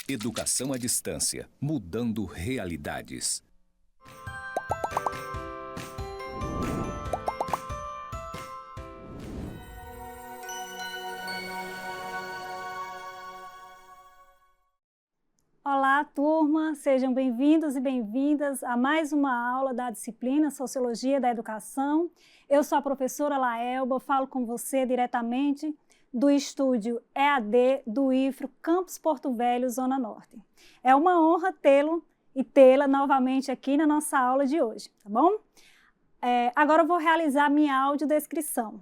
Educação à distância, mudando realidades. Olá, turma! Sejam bem-vindos e bem-vindas a mais uma aula da disciplina Sociologia da Educação. Eu sou a professora Laelba, falo com você diretamente do estúdio EAD do IFRO Campus Porto Velho, Zona Norte. É uma honra tê-lo e tê-la novamente aqui na nossa aula de hoje, tá bom? Agora eu vou realizar minha audiodescrição.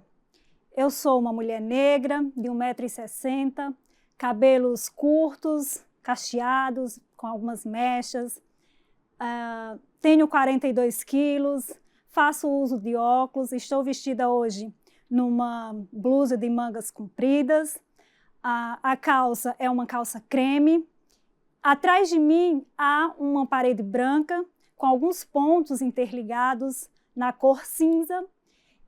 Eu sou uma mulher negra, de 1,60 m, cabelos curtos, cacheados, com algumas mechas, tenho 42 quilos, faço uso de óculos, estou vestida hoje numa blusa de mangas compridas, a calça é uma calça creme, atrás de mim há uma parede branca com alguns pontos interligados na cor cinza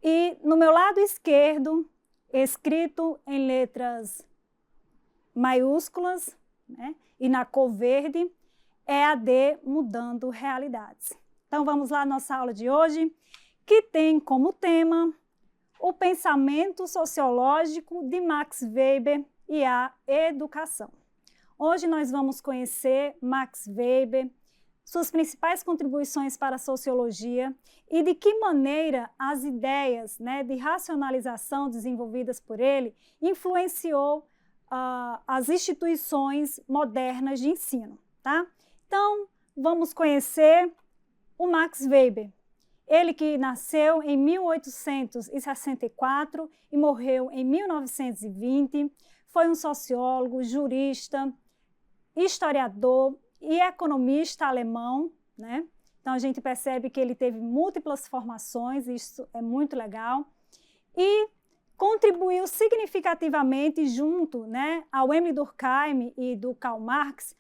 e no meu lado esquerdo, escrito em letras maiúsculas, né, e na cor verde, EAD Mudando Realidades. Então vamos lá à nossa aula de hoje, que tem como tema o pensamento sociológico de Max Weber e a educação. Hoje nós vamos conhecer Max Weber, suas principais contribuições para a sociologia e de que maneira as ideias, né, de racionalização desenvolvidas por ele influenciou as instituições modernas de ensino, tá? Então, vamos conhecer o Max Weber. Ele que nasceu em 1864 e morreu em 1920, foi um sociólogo, jurista, historiador e economista alemão, né? Então, a gente percebe que ele teve múltiplas formações, isso é muito legal, e contribuiu significativamente junto, né, ao Emile Durkheim e do Karl Marx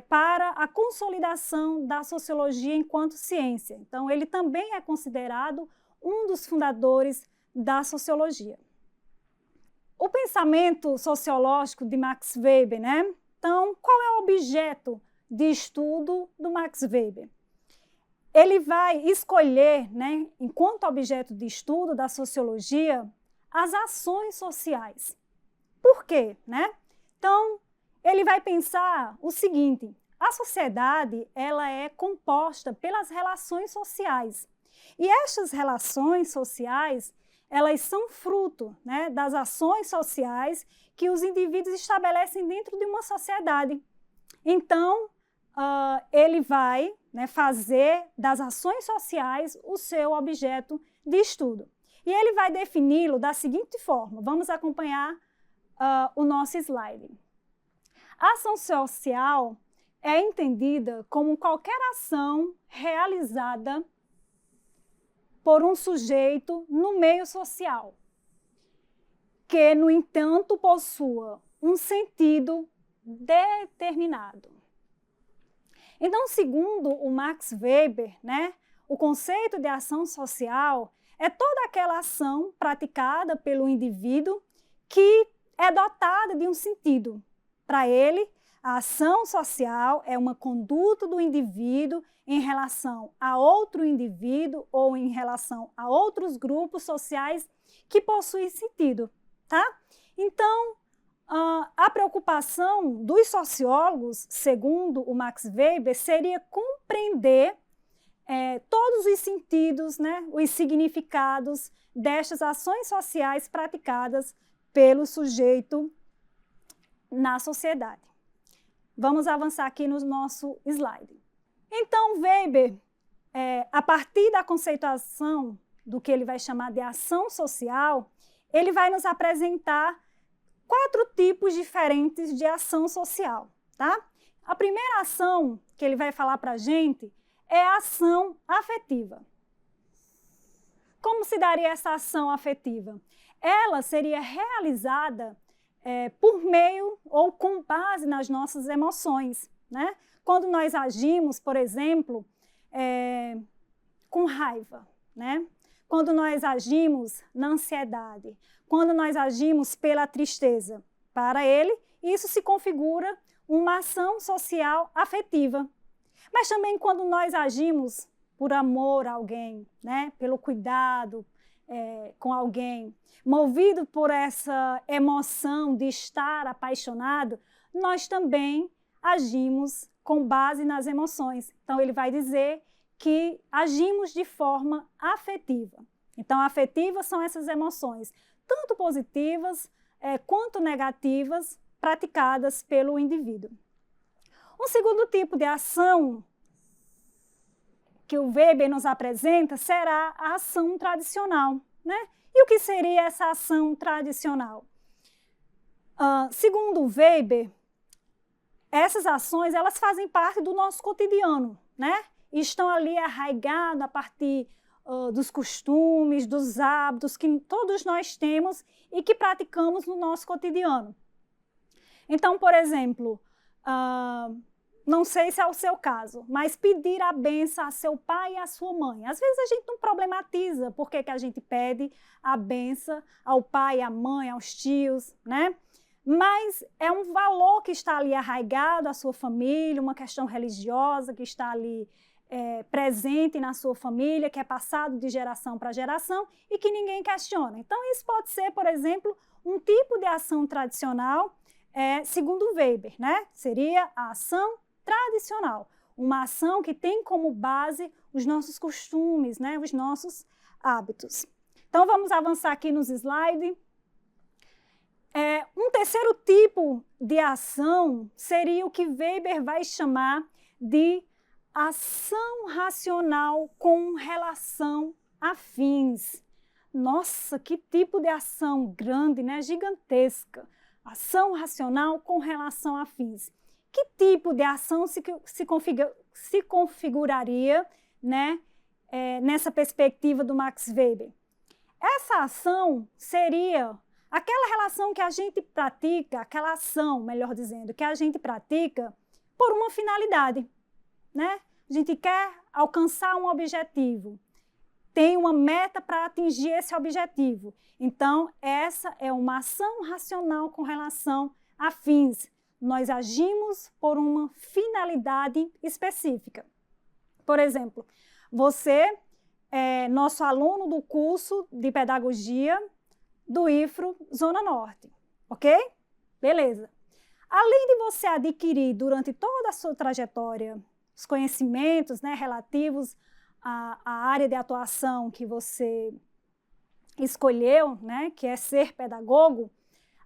para a consolidação da sociologia enquanto ciência. Então, ele também é considerado um dos fundadores da sociologia. O pensamento sociológico de Max Weber, né? Então, qual é o objeto de estudo do Max Weber? Ele vai escolher, né, enquanto objeto de estudo da sociologia, as ações sociais. Por quê, né? Então, ele vai pensar o seguinte: a sociedade ela é composta pelas relações sociais. E estas relações sociais, elas são fruto, né, das ações sociais que os indivíduos estabelecem dentro de uma sociedade. Então, ele vai, né, fazer das ações sociais o seu objeto de estudo. E ele vai defini-lo da seguinte forma. Vamos acompanhar o nosso slide. A ação social é entendida como qualquer ação realizada por um sujeito no meio social, que, no entanto, possua um sentido determinado. Então, segundo o Max Weber, né, o conceito de ação social é toda aquela ação praticada pelo indivíduo que é dotada de um sentido. Para ele, a ação social é uma conduta do indivíduo em relação a outro indivíduo ou em relação a outros grupos sociais que possuem sentido, tá? Então, a preocupação dos sociólogos, segundo o Max Weber, seria compreender todos os sentidos, né, os significados destas ações sociais praticadas pelo sujeito na sociedade. Vamos avançar aqui no nosso slide. Então, Weber, a partir da conceituação do que ele vai chamar de ação social, ele vai nos apresentar 4 tipos diferentes de ação social, tá? A primeira ação que ele vai falar para a gente é a ação afetiva. Como se daria essa ação afetiva? Ela seria realizada por meio ou com base nas nossas emoções, né? Quando nós agimos, por exemplo, com raiva, né? Quando nós agimos na ansiedade, quando nós agimos pela tristeza, para ele, isso se configura uma ação social afetiva. Mas também quando nós agimos por amor a alguém, né? Pelo cuidado com alguém, movido por essa emoção de estar apaixonado, nós também agimos com base nas emoções. Então, ele vai dizer que agimos de forma afetiva. Então, afetivas são essas emoções, tanto positivas quanto negativas, praticadas pelo indivíduo. Um segundo tipo de ação que o Weber nos apresenta será a ação tradicional, né? E o que seria essa ação tradicional? Segundo o Weber, essas ações elas fazem parte do nosso cotidiano, né? E estão ali arraigadas a partir dos costumes, dos hábitos que todos nós temos e que praticamos no nosso cotidiano. Então, por exemplo, não sei se é o seu caso, mas pedir a bênção a seu pai e a sua mãe. Às vezes a gente não problematiza por que a gente pede a bênção ao pai, à mãe, aos tios, né? Mas é um valor que está ali arraigado à sua família, uma questão religiosa que está ali presente na sua família, que é passado de geração para geração e que ninguém questiona. Então, isso pode ser, por exemplo, um tipo de ação tradicional, segundo Weber, né? Seria a ação tradicional, uma ação que tem como base os nossos costumes, né? Os nossos hábitos. Então, vamos avançar aqui nos slides. Um terceiro tipo de ação seria o que Weber vai chamar de ação racional com relação a fins. Nossa, que tipo de ação grande, né? Gigantesca. Ação racional com relação a fins. Que tipo de ação se configuraria, né, nessa perspectiva do Max Weber? Essa ação seria aquela relação que a gente pratica, aquela ação, melhor dizendo, que a gente pratica por uma finalidade, né? A gente quer alcançar um objetivo, tem uma meta para atingir esse objetivo. Então, essa é uma ação racional com relação a fins. Nós agimos por uma finalidade específica. Por exemplo, você é nosso aluno do curso de pedagogia do IFRO Zona Norte, ok? Beleza. Além de você adquirir durante toda a sua trajetória os conhecimentos, né, relativos à área de atuação que você escolheu, né, que é ser pedagogo,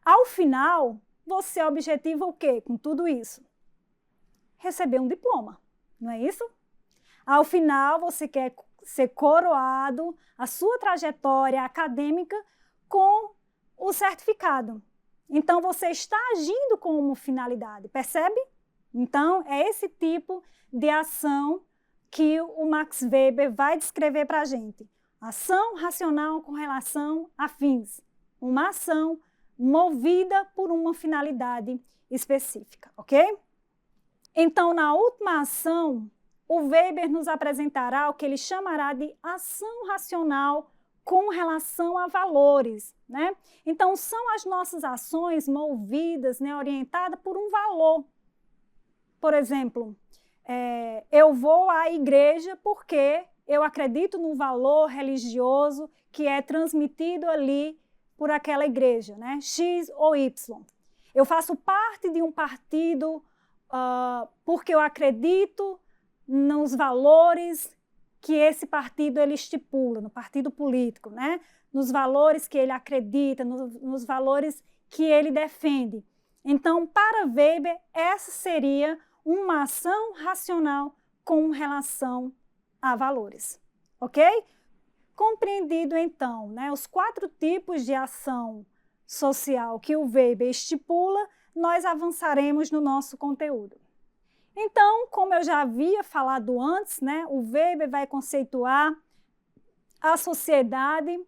ao final, você objetiva o quê com tudo isso? Receber um diploma, não é isso? Ao final, você quer ser coroado, a sua trajetória acadêmica, com o certificado. Então, você está agindo como finalidade, percebe? Então, é esse tipo de ação que o Max Weber vai descrever para a gente. Ação racional com relação a fins. Uma ação movida por uma finalidade específica, ok? Então, na última ação, o Weber nos apresentará o que ele chamará de ação racional com relação a valores, né? Então, são as nossas ações movidas, né, orientadas por um valor. Por exemplo, eu vou à igreja porque eu acredito no valor religioso que é transmitido ali por aquela igreja, né? X ou Y. Eu faço parte de um partido porque eu acredito nos valores que esse partido ele estipula, no partido político, né? Nos valores que ele acredita, nos valores que ele defende. Então, para Weber, essa seria uma ação racional com relação a valores, ok? Compreendido, então, né, os 4 tipos de ação social que o Weber estipula, nós avançaremos no nosso conteúdo. Então, como eu já havia falado antes, né, o Weber vai conceituar a sociedade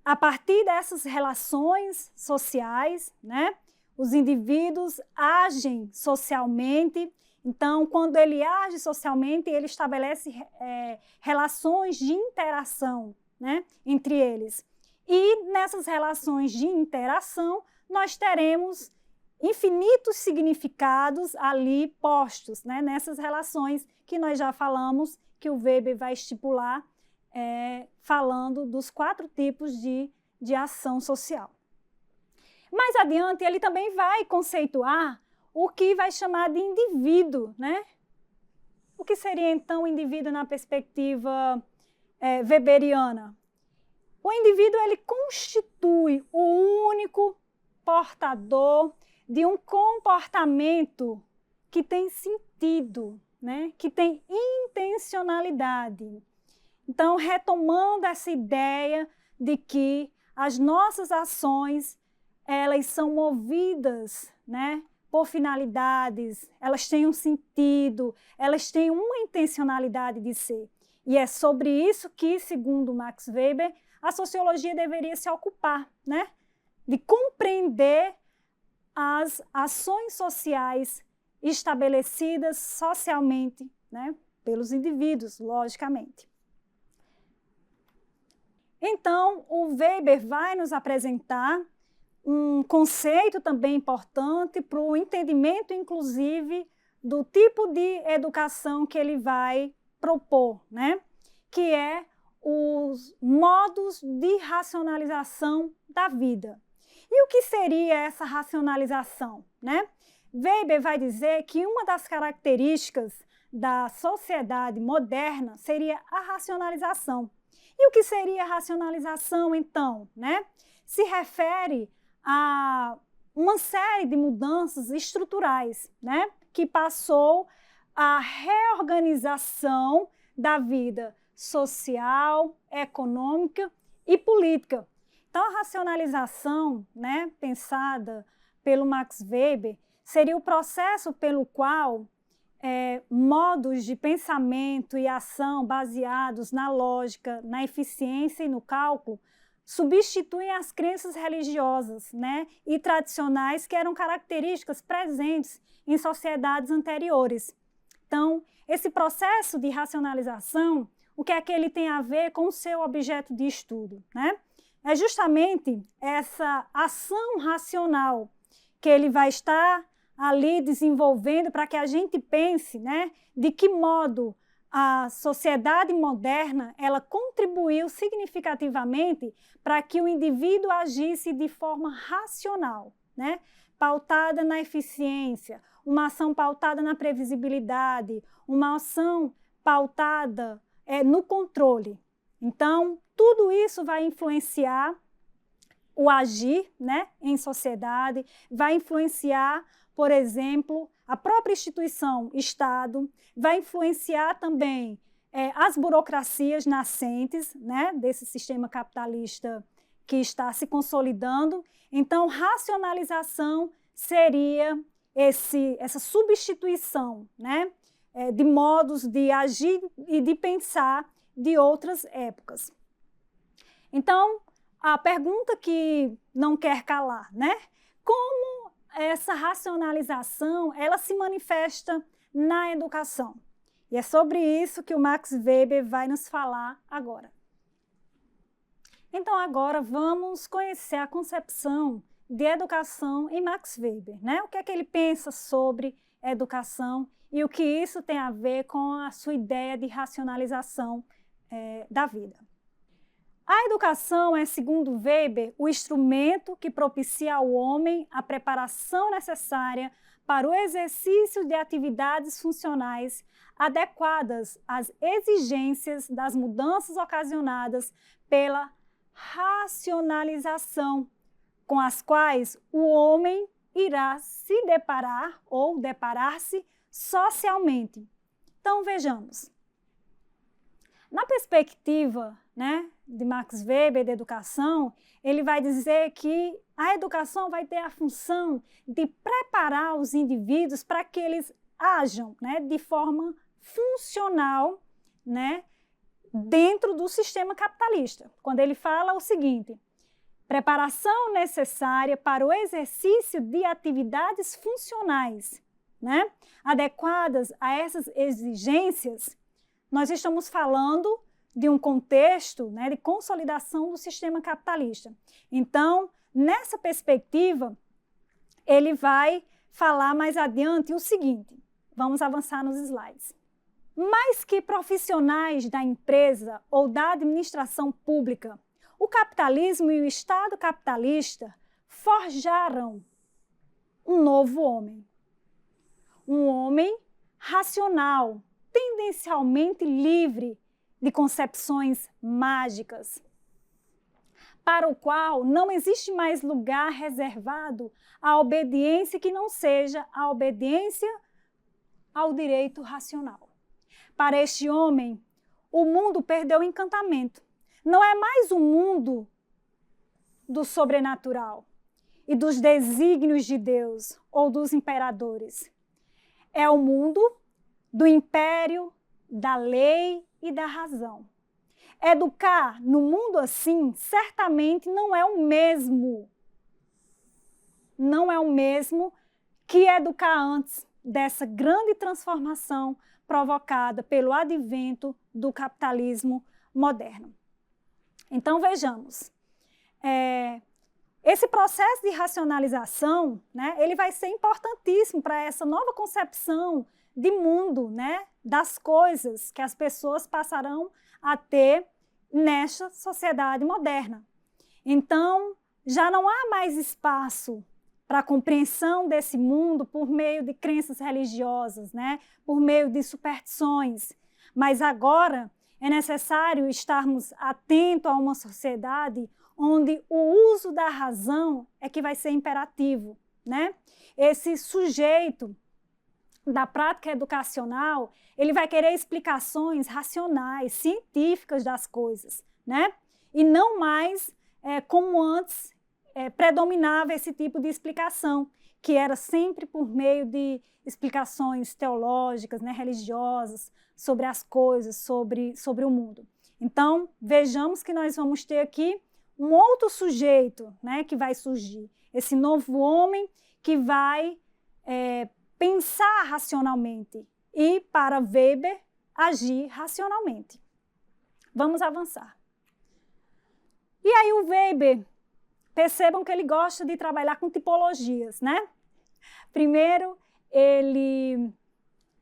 a partir dessas relações sociais, né? Os indivíduos agem socialmente, então, quando ele age socialmente, ele estabelece relações de interação, né, entre eles. E nessas relações de interação, nós teremos infinitos significados ali postos, né, nessas relações que nós já falamos, que o Weber vai estipular, falando dos 4 tipos de ação social. Mais adiante, ele também vai conceituar o que vai chamar de indivíduo, né? O que seria, então, o indivíduo na perspectiva weberiana? O indivíduo, ele constitui o único portador de um comportamento que tem sentido, né? Que tem intencionalidade. Então, retomando essa ideia de que as nossas ações, elas são movidas, né, por finalidades, elas têm um sentido, elas têm uma intencionalidade de ser. E é sobre isso que, segundo Max Weber, a sociologia deveria se ocupar, né? De compreender as ações sociais estabelecidas socialmente, né, pelos indivíduos, logicamente. Então, o Weber vai nos apresentar um conceito também importante para o entendimento, inclusive, do tipo de educação que ele vai propor, né? Que é os modos de racionalização da vida. E o que seria essa racionalização, né? Weber vai dizer que uma das características da sociedade moderna seria a racionalização. E o que seria a racionalização, então, né? Se refere a uma série de mudanças estruturais, né? Que passou a reorganização da vida social, econômica e política. Então, a racionalização, né, pensada pelo Max Weber, seria o processo pelo qual modos de pensamento e ação baseados na lógica, na eficiência e no cálculo substituem as crenças religiosas, né, e tradicionais que eram características presentes em sociedades anteriores. Então, esse processo de racionalização, o que é que ele tem a ver com o seu objeto de estudo, né? É justamente essa ação racional que ele vai estar ali desenvolvendo para que a gente pense, né, de que modo a sociedade moderna ela contribuiu significativamente para que o indivíduo agisse de forma racional, né, pautada na eficiência, uma ação pautada na previsibilidade, uma ação pautada no controle. Então, tudo isso vai influenciar o agir, né, em sociedade, vai influenciar, por exemplo, a própria instituição Estado, vai influenciar também as burocracias nascentes, né, desse sistema capitalista que está se consolidando. Então, racionalização seria essa substituição, né, de modos de agir e de pensar de outras épocas. Então, a pergunta que não quer calar, né? Como essa racionalização ela se manifesta na educação? E é sobre isso que o Max Weber vai nos falar agora. Então, agora vamos conhecer a concepção de educação em Max Weber, né? O que é que ele pensa sobre educação e o que isso tem a ver com a sua ideia de racionalização da vida. A educação é, segundo Weber, o instrumento que propicia ao homem a preparação necessária para o exercício de atividades funcionais adequadas às exigências das mudanças ocasionadas pela racionalização, com as quais o homem irá se deparar ou deparar-se socialmente. Então, vejamos. Na perspectiva, né, de Max Weber, da educação, ele vai dizer que a educação vai ter a função de preparar os indivíduos para que eles ajam, né, de forma funcional, né, dentro do sistema capitalista. Quando ele fala o seguinte: preparação necessária para o exercício de atividades funcionais, né, adequadas a essas exigências. Nós estamos falando de um contexto, né, de consolidação do sistema capitalista. Então, nessa perspectiva, ele vai falar mais adiante o seguinte, vamos avançar nos slides. Mais que profissionais da empresa ou da administração pública, o capitalismo e o Estado capitalista forjaram um novo homem. Um homem racional, tendencialmente livre de concepções mágicas, para o qual não existe mais lugar reservado à obediência que não seja a obediência ao direito racional. Para este homem, o mundo perdeu o encantamento. Não é mais o mundo do sobrenatural e dos desígnios de Deus ou dos imperadores. É o mundo do império, da lei e da razão. Educar no mundo assim, certamente não é o mesmo. Não é o mesmo que educar antes dessa grande transformação provocada pelo advento do capitalismo moderno. Então, vejamos. Esse processo de racionalização, né, ele vai ser importantíssimo para essa nova concepção de mundo, né, das coisas que as pessoas passarão a ter nesta sociedade moderna. Então, já não há mais espaço para a compreensão desse mundo por meio de crenças religiosas, né, por meio de superstições, mas agora é necessário estarmos atentos a uma sociedade onde o uso da razão é que vai ser imperativo, né? Esse sujeito da prática educacional, ele vai querer explicações racionais, científicas das coisas, né? E não mais como antes predominava esse tipo de explicação, que era sempre por meio de explicações teológicas, né, religiosas, sobre as coisas, sobre o mundo. Então, vejamos que nós vamos ter aqui um outro sujeito, né, que vai surgir, esse novo homem que vai pensar racionalmente e, para Weber, agir racionalmente. Vamos avançar. E aí o Weber, percebam que ele gosta de trabalhar com tipologias, né? Primeiro, ele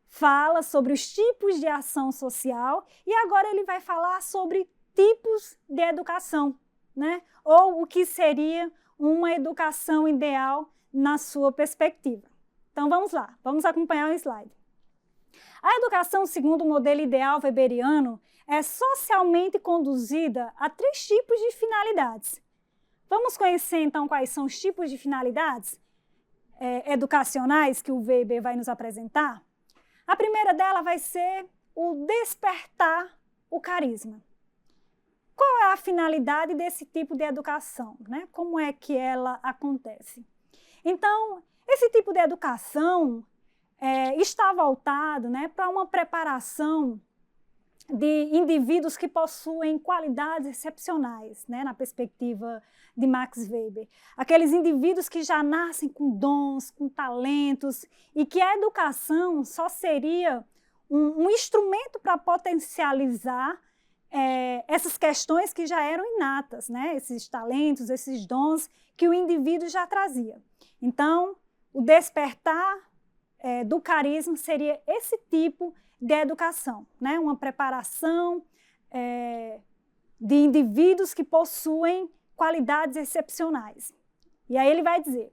fala sobre os tipos de ação social e agora ele vai falar sobre tipos de educação, né? Ou o que seria uma educação ideal na sua perspectiva. Então vamos lá, vamos acompanhar o slide. A educação segundo o modelo ideal weberiano é socialmente conduzida a 3 tipos de finalidades. Vamos conhecer então quais são os tipos de finalidades educacionais que o Weber vai nos apresentar? A primeira dela vai ser o despertar o carisma. Qual é a finalidade desse tipo de educação, né? Como é que ela acontece? Então, esse tipo de educação está voltado, né, para uma preparação de indivíduos que possuem qualidades excepcionais, né, na perspectiva de Max Weber. Aqueles indivíduos que já nascem com dons, com talentos, e que a educação só seria um instrumento para potencializar essas questões que já eram inatas, né, esses talentos, esses dons que o indivíduo já trazia. Então, o despertar do carisma seria esse tipo de educação, né? Uma preparação de indivíduos que possuem qualidades excepcionais. E aí ele vai dizer,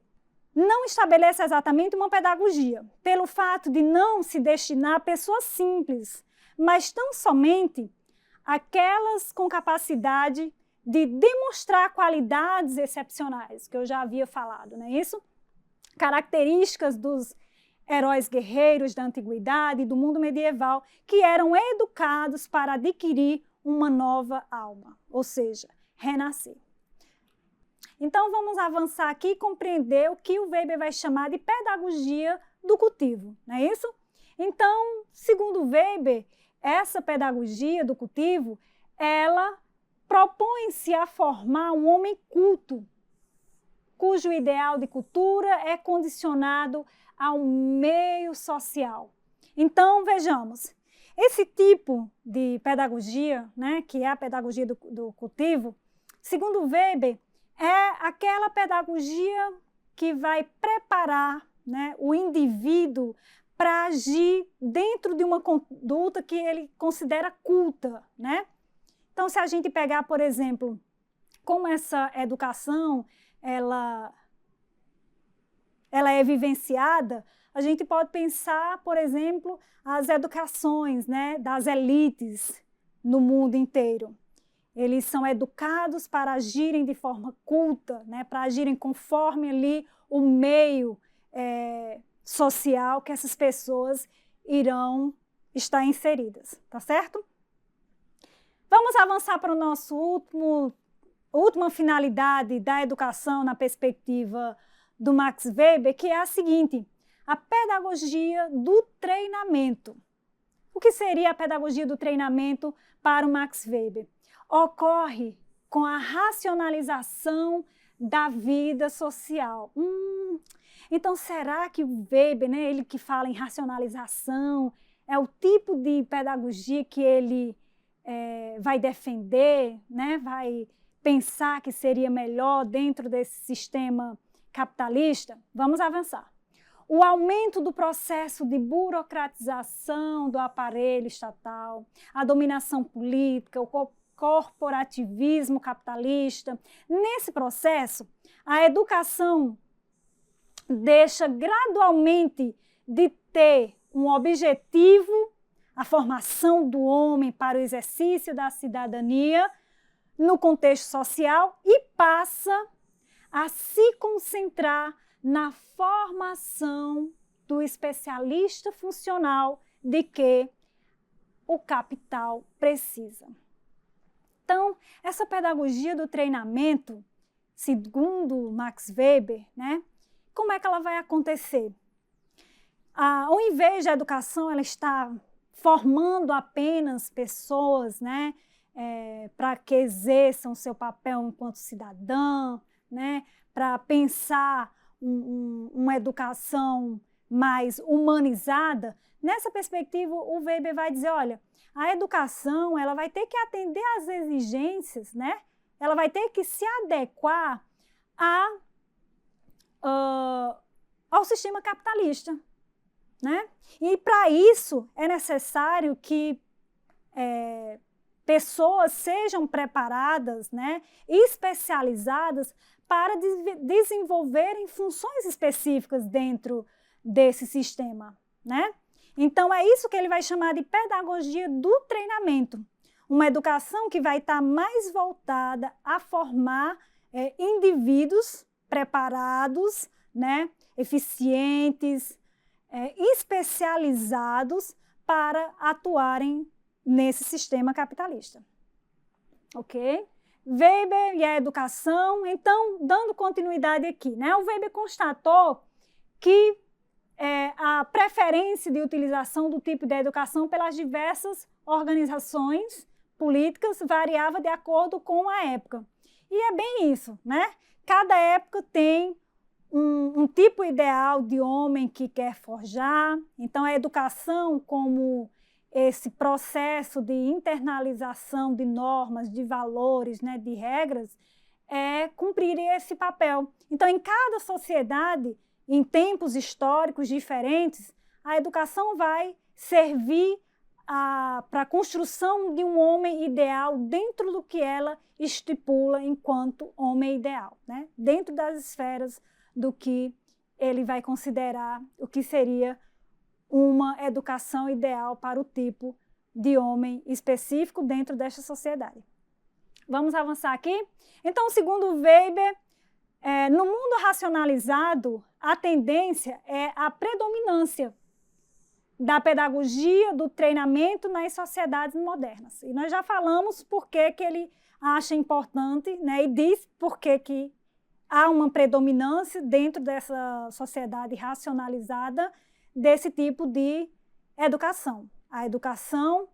não estabelece exatamente uma pedagogia, pelo fato de não se destinar a pessoas simples, mas tão somente aquelas com capacidade de demonstrar qualidades excepcionais, que eu já havia falado, não é isso? Características dos heróis guerreiros da antiguidade e do mundo medieval que eram educados para adquirir uma nova alma, ou seja, renascer. Então vamos avançar aqui e compreender o que o Weber vai chamar de pedagogia do cultivo, não é isso? Então, segundo Weber, essa pedagogia do cultivo, ela propõe-se a formar um homem culto, cujo ideal de cultura é condicionado ao meio social. Então, vejamos, esse tipo de pedagogia, né, que é a pedagogia do cultivo, segundo Weber, é aquela pedagogia que vai preparar, né, o indivíduo para agir dentro de uma conduta que ele considera culta, né? Então, se a gente pegar, por exemplo, como essa educação ela é vivenciada, a gente pode pensar, por exemplo, as educações, né, das elites no mundo inteiro. Eles são educados para agirem de forma culta, né, para agirem conforme ali o meio social que essas pessoas irão estar inseridas, tá certo? Vamos avançar para o nosso última finalidade da educação na perspectiva do Max Weber, que é a seguinte: a pedagogia do treinamento. O que seria a pedagogia do treinamento para o Max Weber? Ocorre com a racionalização da vida social. Então, será que o Weber, né, ele que fala em racionalização, é o tipo de pedagogia que ele vai defender, né, vai pensar que seria melhor dentro desse sistema capitalista? Vamos avançar. O aumento do processo de burocratização do aparelho estatal, a dominação política, o corporativismo capitalista. Nesse processo, a educação deixa gradualmente de ter um objetivo, a formação do homem para o exercício da cidadania no contexto social, e passa a se concentrar na formação do especialista funcional de que o capital precisa. Então, essa pedagogia do treinamento, segundo Max Weber, né, como é que ela vai acontecer? Ao invés da educação ela está formando apenas pessoas, né, para que exerçam seu papel enquanto cidadã, né, para pensar uma educação mais humanizada. Nessa perspectiva, o Weber vai dizer, olha, a educação ela vai ter que atender às exigências, né? Ela vai ter que se adequar ao sistema capitalista, né? E para isso é necessário que pessoas sejam preparadas, né, especializadas para desenvolverem funções específicas dentro desse sistema, né? Então, é isso que ele vai chamar de pedagogia do treinamento. Uma educação que vai estar mais voltada a formar indivíduos preparados, né, eficientes, especializados para atuarem nesse sistema capitalista. Ok? Weber e a educação. Então, dando continuidade aqui, né? O Weber constatou que a preferência de utilização do tipo de educação pelas diversas organizações políticas variava de acordo com a época. E é bem isso, né? Cada época tem um tipo ideal de homem que quer forjar. Então, a educação como esse processo de internalização de normas, de valores, né, de regras, cumprir esse papel. Então, em cada sociedade, em tempos históricos diferentes, a educação vai servir para a construção de um homem ideal dentro do que ela estipula enquanto homem ideal, né? Dentro das esferas do que ele vai considerar o que seria uma educação ideal para o tipo de homem específico dentro desta sociedade. Vamos avançar aqui? Então, segundo Weber, no mundo racionalizado, a tendência é a predominância da pedagogia do treinamento nas sociedades modernas. E nós já falamos por que ele acha importante, né, e diz por que há uma predominância dentro dessa sociedade racionalizada desse tipo de educação. A educação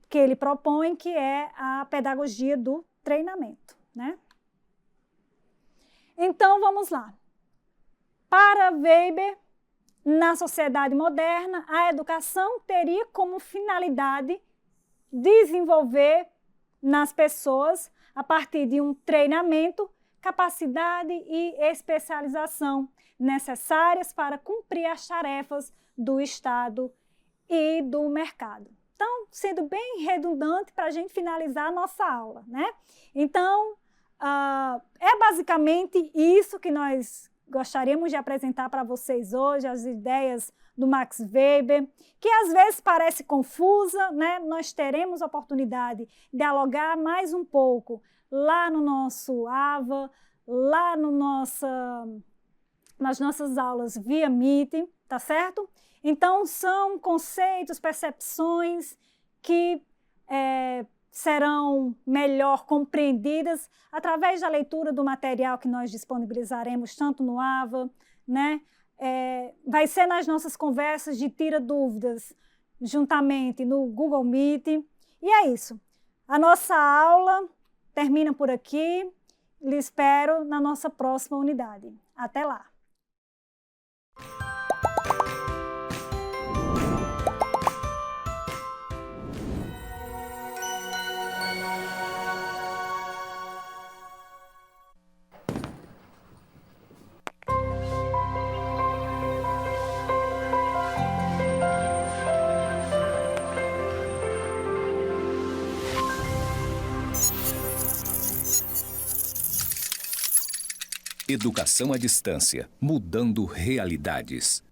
que ele propõe, que é a pedagogia do treinamento, né? Então, vamos lá. Para Weber, na sociedade moderna, a educação teria como finalidade desenvolver nas pessoas, a partir de um treinamento, capacidade e especialização necessárias para cumprir as tarefas do Estado e do mercado. Então, sendo bem redundante para a gente finalizar a nossa aula, né? Então, é basicamente isso que nós gostaríamos de apresentar para vocês hoje, as ideias do Max Weber, que às vezes parece confusa, né? Nós teremos a oportunidade de dialogar mais um pouco lá no nosso AVA, lá no nas nossas aulas via Meet, tá certo? Então, são conceitos, percepções que serão melhor compreendidas através da leitura do material que nós disponibilizaremos tanto no AVA, né? Vai ser nas nossas conversas de tira dúvidas, juntamente no Google Meet. E é isso. A nossa aula termina por aqui. Lhe espero na nossa próxima unidade. Até lá! Educação à distância, mudando realidades.